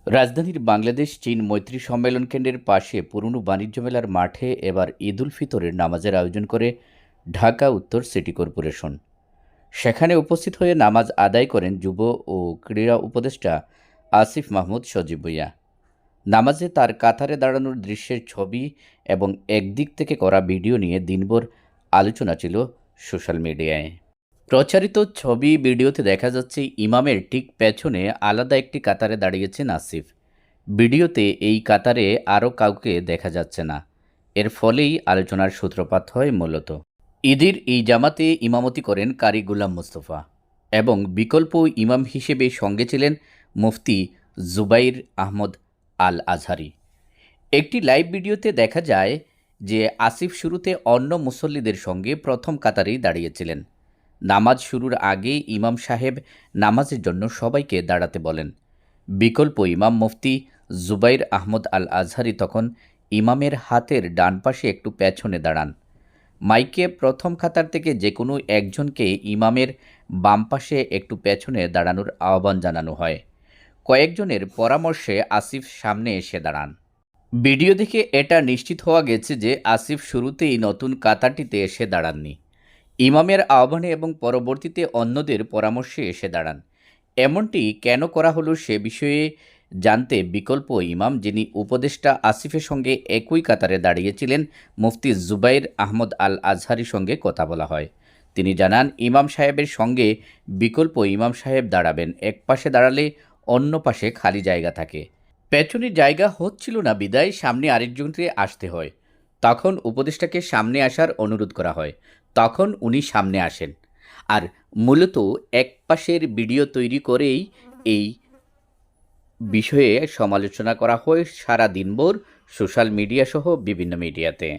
রাজধানীর বাংলাদেশ চীন মৈত্রী সম্মেলন কেন্দ্রের পাশে পুরনো বাণিজ্য মেলার মাঠে এবার ঈদুল ফিতরের নামাজের আয়োজন করে ঢাকা উত্তর সিটি কর্পোরেশন। সেখানে উপস্থিত হয়ে নামাজ আদায় করেন যুব ও ক্রীড়া উপদেষ্টা আসিফ মাহমুদ সজীব ভুঁইয়া। নামাজে তার কাতারে দাঁড়ানোর দৃশ্যের ছবি এবং একদিক থেকে করা ভিডিও নিয়ে দিনভর আলোচনা ছিল সোশ্যাল মিডিয়ায়। প্রচারিত ছবি ভিডিওতে দেখা যাচ্ছে ইমামের ঠিক পেছনে আলাদা একটি কাতারে দাঁড়িয়েছেন আসিফ। ভিডিওতে এই কাতারে আরও কাউকে দেখা যাচ্ছে না। এর ফলেই আলোচনার সূত্রপাত হয় মূলত। ঈদের এই জামাতে ইমামতি করেন কারি গুলাম মুস্তফা এবং বিকল্প ইমাম হিসেবে সঙ্গে ছিলেন মুফতি জুবাইর আহমদ আল আজহারি। একটি লাইভ ভিডিওতে দেখা যায় যে আসিফ শুরুতে অন্য মুসল্লিদের সঙ্গে প্রথম কাতারেই দাঁড়িয়েছিলেন। নামাজ শুরুর আগে ইমাম সাহেব নামাজের জন্য সবাইকে দাঁড়াতে বলেন। বিকল্প ইমাম মুফতি জুবাইর আহমদ আল আজহারি তখন ইমামের হাতের ডান পাশে একটু পেছনে দাঁড়ান। মাইকে প্রথম কাতার থেকে যে কোনো একজনকে ইমামের বাম পাশে একটু পেছনে দাঁড়ানোর আহ্বান জানানো হয়। কয়েকজনের পরামর্শে আসিফ সামনে এসে দাঁড়ান। ভিডিও দেখে এটা নিশ্চিত হওয়া গেছে যে আসিফ শুরুতেই নতুন কাতারটিতে এসে দাঁড়াননি। ইমামের আহ্বানে এবং পরবর্তীতে অন্যদের পরামর্শে এসে দাঁড়ান। এমনটি কেন করা হলো সে বিষয়ে জানতে বিকল্প ইমাম, যিনি উপদেষ্টা আসিফের সঙ্গে একই কাতারে দাঁড়িয়েছিলেন, মুফতি জুবাইর আহমদ আল আজহারির সঙ্গে কথা বলা হয়। তিনি জানান, ইমাম সাহেবের সঙ্গে বিকল্প ইমাম সাহেব দাঁড়াবেন। এক পাশে দাঁড়ালে অন্য পাশে খালি জায়গা থাকে। পেছনে জায়গা হচ্ছিল না বিদায় সামনে আরেকজনকে আসতে হয়। তখন উপদেষ্টাকে সামনে আসার অনুরোধ করা হয়। তখন উনি সামনে আসেন। আর মূলত এক পাশের ভিডিও তৈরি করেই এই বিষয়ে সমালোচনা করা হয় সারা দিনভর সোশ্যাল মিডিয়া সহ বিভিন্ন মিডিয়াতে।